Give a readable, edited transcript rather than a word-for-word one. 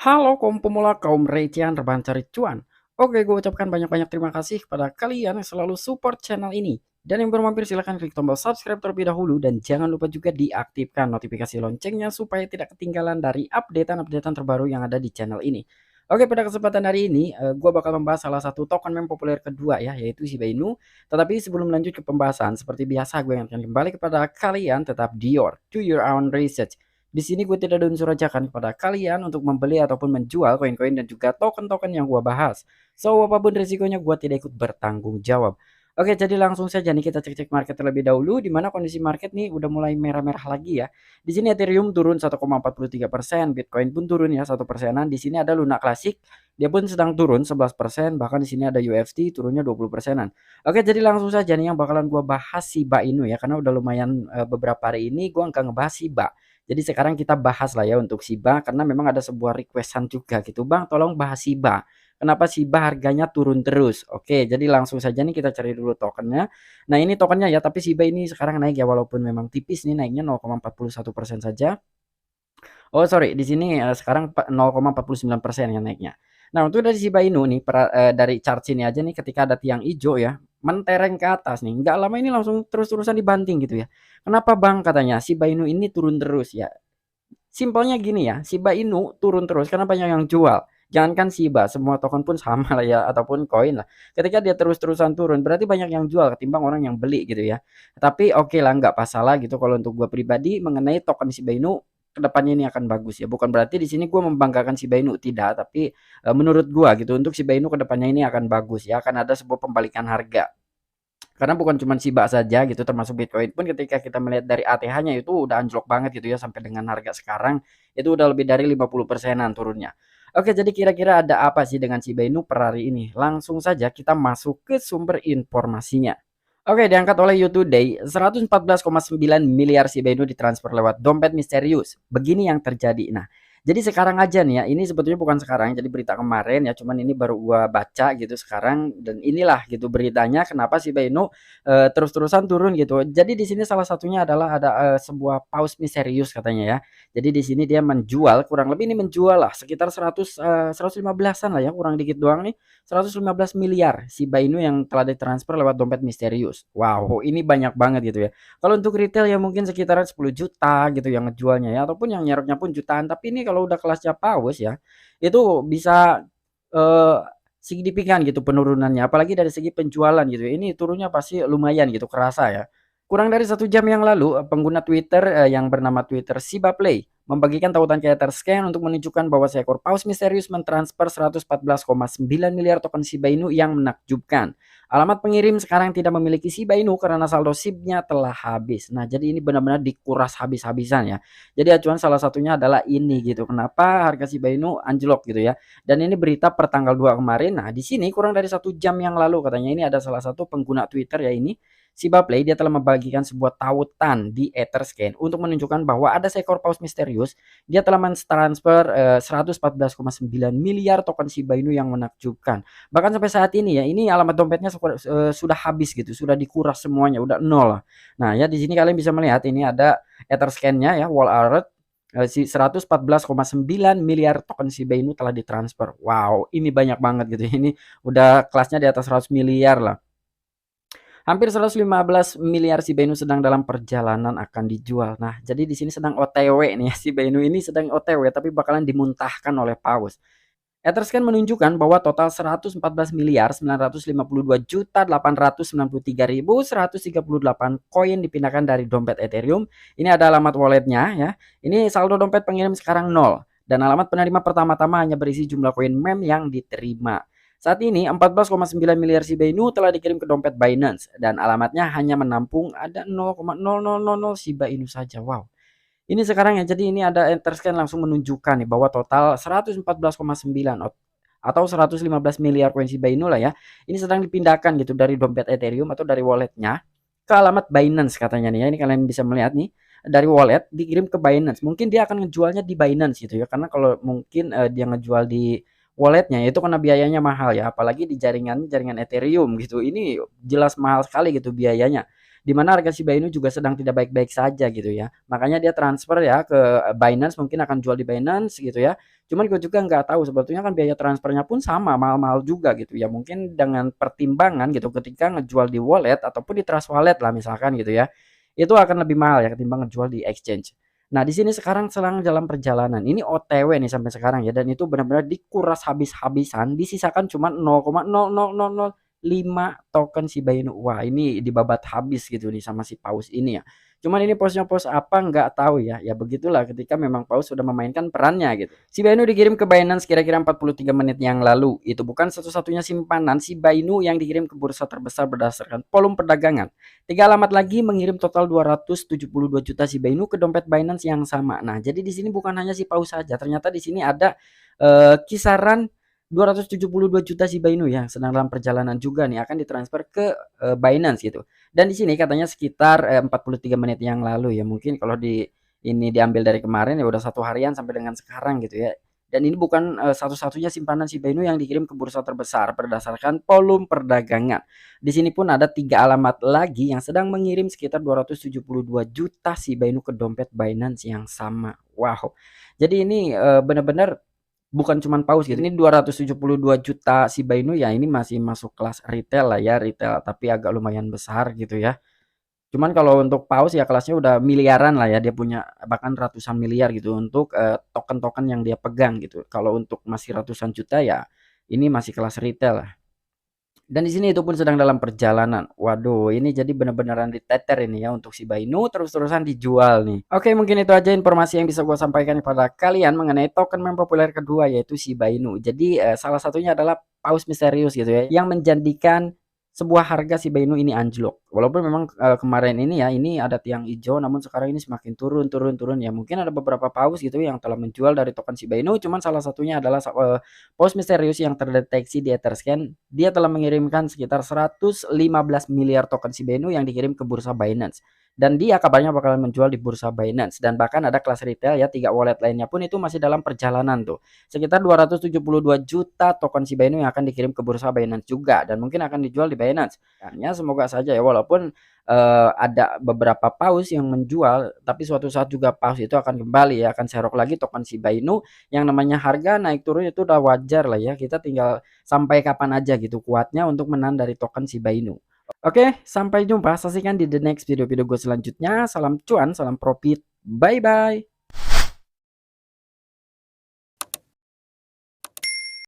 Halo kaum pemula, kaum recehan rebahan cari cuan. Oke, gue ucapkan banyak-banyak terima kasih kepada kalian yang selalu support channel ini. Dan yang baru mampir silahkan klik tombol subscribe terlebih dahulu dan jangan lupa juga diaktifkan notifikasi loncengnya supaya tidak ketinggalan dari updatean-updatean terbaru yang ada di channel ini. Oke, pada kesempatan hari ini gue bakal membahas salah satu token meme populer kedua ya, yaitu Shiba Inu. Tetapi sebelum lanjut ke pembahasan, seperti biasa gue akan kembali kepada kalian tetap do your own research. Di sini gue tidak ada unsur ajakan kepada kalian untuk membeli ataupun menjual koin-koin dan juga token-token yang gue bahas. So, apapun risikonya gue tidak ikut bertanggung jawab. Oke, jadi langsung saja nih kita cek-cek market terlebih dahulu, di mana kondisi market nih udah mulai merah-merah lagi ya. Di sini Ethereum turun 1,43%, Bitcoin pun turun ya 1%-an. Di sini ada Luna Classic, dia pun sedang turun 11%, bahkan di sini ada UFT turunnya 20%-an. Oke, jadi langsung saja nih yang bakalan gua bahas Shiba Inu ya, karena udah lumayan beberapa hari ini gua nggak ngebahas Shiba. Jadi sekarang kita bahas lah ya untuk Shiba karena memang ada sebuah requestan juga gitu. Bang, tolong bahas Shiba. Kenapa Shiba harganya turun terus? Oke, jadi langsung saja nih kita cari dulu tokennya. Nah, ini tokennya ya, tapi Shiba ini sekarang naik ya walaupun memang tipis nih naiknya 0,41% saja. Oh sorry, di sini sekarang 0,49% yang naiknya. Nah untuk dari Shiba Inu nih, dari chart sini aja nih ketika ada tiang hijau ya, mentereng ke atas nih, nggak lama ini langsung terus-terusan dibanting gitu ya. Kenapa bang katanya Shiba Inu ini turun terus ya? Simpelnya gini ya, Shiba Inu turun terus karena banyak yang jual. Jangankan Shiba, semua token pun sama lah ya, ataupun koin lah. Ketika dia terus-terusan turun, berarti banyak yang jual ketimbang orang yang beli gitu ya. Tapi oke lah, nggak masalah gitu kalau untuk gue pribadi mengenai token Shiba Inu kedepannya ini akan bagus ya. Bukan berarti di sini gue membanggakan Shiba Inu, tidak. Tapi menurut gue gitu, untuk Shiba Inu kedepannya ini akan bagus ya. Akan ada sebuah pembalikan harga. Karena bukan cuma Shiba saja gitu, termasuk Bitcoin pun ketika kita melihat dari ATH-nya itu udah anjlok banget gitu ya sampai dengan harga sekarang itu udah lebih dari 50%-an turunnya. Oke, jadi kira-kira ada apa sih dengan Shiba Inu per hari ini? Langsung saja kita masuk ke sumber informasinya. Oke, diangkat oleh You Today, 114,9 miliar Shiba Inu ditransfer lewat dompet misterius. Begini yang terjadi. Nah, jadi sekarang aja nih ya, ini sebetulnya bukan sekarang, jadi berita kemarin ya, cuman ini baru gua baca gitu sekarang dan inilah gitu beritanya kenapa Shiba Inu terus-terusan turun gitu. Jadi di sini salah satunya adalah ada sebuah paus misterius katanya ya. Jadi di sini dia menjual kurang lebih ini menjual lah sekitar 115-an lah ya, kurang dikit doang nih. 115 miliar Shiba Inu yang telah ditransfer lewat dompet misterius. Wow, ini banyak banget gitu ya. Kalau untuk retail ya mungkin sekitaran 10 juta gitu yang ngejualnya ya ataupun yang nyeroknya pun jutaan. Tapi ini kalau udah kelasnya paus ya, itu bisa eh, signifikan gitu penurunannya. Apalagi dari segi penjualan gitu ya. Ini turunnya pasti lumayan gitu, kerasa ya. Kurang dari 1 jam yang lalu, pengguna Twitter yang bernama Twitter Shiba Play membagikan tautan ke Etherscan untuk menunjukkan bahwa seekor paus misterius mentransfer 114,9 miliar token Shiba Inu yang menakjubkan. Alamat pengirim sekarang tidak memiliki Shiba Inu karena saldo SIB-nya telah habis. Nah, jadi ini benar-benar dikuras habis-habisan ya. Jadi acuan salah satunya adalah ini gitu. Kenapa harga Shiba Inu anjlok gitu ya. Dan ini berita per tanggal 2 kemarin. Nah, di sini kurang dari 1 jam yang lalu katanya ini ada salah satu pengguna Twitter ya ini Shiba Play dia telah membagikan sebuah tautan di Etherscan untuk menunjukkan bahwa ada seekor paus misterius. Dia telah mentransfer 114,9 miliar token Shiba Inu yang menakjubkan. Bahkan sampai saat ini ya, ini alamat dompetnya sudah habis gitu, sudah dikuras semuanya, udah nol lah. Nah, ya di sini kalian bisa melihat ini ada Etherscan-nya ya, wall alert 114,9 miliar token Shiba Inu telah ditransfer. Wow, ini banyak banget gitu. Ini udah kelasnya di atas 100 miliar lah. Hampir 115 miliar Shiba Inu sedang dalam perjalanan akan dijual. Nah, jadi di sini sedang OTW nih ya, Shiba Inu ini sedang OTW tapi bakalan dimuntahkan oleh paus. Etherscan menunjukkan bahwa total 114 miliar 952 juta 893.138 koin dipindahkan dari dompet Ethereum. Ini ada alamat walletnya ya. Ini saldo dompet pengirim sekarang 0 dan alamat penerima pertama-tama hanya berisi jumlah koin mem yang diterima. Saat ini 14,9 miliar Shiba Inu telah dikirim ke dompet Binance dan alamatnya hanya menampung ada 0,0000 Shiba Inu saja. Wow. Ini sekarang ya, jadi ini ada Etherscan langsung menunjukkan nih bahwa total 114,9 atau 115 miliar koin Shiba Inu lah ya. Ini sedang dipindahkan gitu dari dompet Ethereum atau dari walletnya ke alamat Binance katanya nih ya. Ini kalian bisa melihat nih dari wallet dikirim ke Binance. Mungkin dia akan ngejualnya di Binance gitu ya. Karena kalau mungkin dia ngejual di walletnya itu karena biayanya mahal ya. Apalagi di jaringan Ethereum gitu. Ini jelas mahal sekali gitu biayanya. Dimana harga Shiba Inu juga sedang tidak baik-baik saja gitu ya. Makanya dia transfer ya ke Binance, mungkin akan jual di Binance gitu ya. Cuman gue juga nggak tahu sebetulnya kan biaya transfernya pun sama, mahal-mahal juga gitu ya. Mungkin dengan pertimbangan gitu ketika ngejual di wallet ataupun di trust wallet lah misalkan gitu ya. Itu akan lebih mahal ya ketimbang ngejual di exchange. Nah, di sini sekarang sedang dalam perjalanan. Ini OTW nih sampai sekarang ya dan itu benar-benar dikuras habis-habisan, disisakan cuma 0,00005 token Shiba Inu. Wah, ini dibabat habis gitu nih sama si Paus ini ya. Cuman ini posnya pos apa nggak tahu ya. Ya begitulah ketika memang Paus sudah memainkan perannya gitu. Shiba Inu dikirim ke Binance kira-kira 43 menit yang lalu. Itu bukan satu-satunya simpanan Shiba Inu yang dikirim ke bursa terbesar berdasarkan volume perdagangan. 3 alamat lagi mengirim total 272 juta Shiba Inu ke dompet Binance yang sama. Nah, jadi di sini bukan hanya si Paus saja. Ternyata di sini ada kisaran 272 juta Shiba Inu yang sedang dalam perjalanan juga nih akan ditransfer ke Binance gitu. Dan di sini katanya sekitar 43 menit yang lalu ya. Mungkin kalau di ini diambil dari kemarin ya udah 1 harian sampai dengan sekarang gitu ya. Dan ini bukan satu-satunya simpanan Shiba Inu yang dikirim ke bursa terbesar berdasarkan volume perdagangan. Di sini pun ada 3 alamat lagi yang sedang mengirim sekitar 272 juta Shiba Inu ke dompet Binance yang sama. Wow. Jadi ini benar-benar bukan cuman paus gitu. Ini 272 juta Shiba Inu ya ini masih masuk kelas retail lah ya, retail tapi agak lumayan besar gitu ya. Cuman kalau untuk paus ya kelasnya udah miliaran lah ya, dia punya bahkan ratusan miliar gitu untuk token-token yang dia pegang gitu. Kalau untuk masih ratusan juta ya ini masih kelas retail lah. Dan di sini itu pun sedang dalam perjalanan. Waduh, ini jadi benar-benaran diteter ini ya untuk Shiba Inu terus-terusan dijual nih. Oke, mungkin itu aja informasi yang bisa gue sampaikan kepada kalian mengenai token meme populer kedua yaitu Shiba Inu. Jadi salah satunya adalah paus misterius gitu ya yang menjanjikan sebuah harga Shiba Inu ini anjlok. Walaupun memang kemarin ini ya ini ada tiang hijau namun sekarang ini semakin turun ya. Mungkin ada beberapa paus gitu yang telah menjual dari token Shiba Inu cuman salah satunya adalah paus misterius yang terdeteksi di Etherscan. Dia telah mengirimkan sekitar 115 miliar token Shiba Inu yang dikirim ke bursa Binance. Dan dia kabarnya bakalan menjual di bursa Binance dan bahkan ada kelas retail ya 3 wallet lainnya pun itu masih dalam perjalanan tuh. Sekitar 272 juta token Shiba Inu yang akan dikirim ke bursa Binance juga dan mungkin akan dijual di Binance. Hanya semoga saja ya walaupun ada beberapa paus yang menjual tapi suatu saat juga paus itu akan kembali ya akan serok lagi token Shiba Inu yang namanya harga naik turun itu udah wajar lah ya. Kita tinggal sampai kapan aja gitu kuatnya untuk menahan dari token Shiba Inu. Oke, sampai jumpa. Saksikan di the next video-video gue selanjutnya. Salam cuan, salam profit. Bye-bye.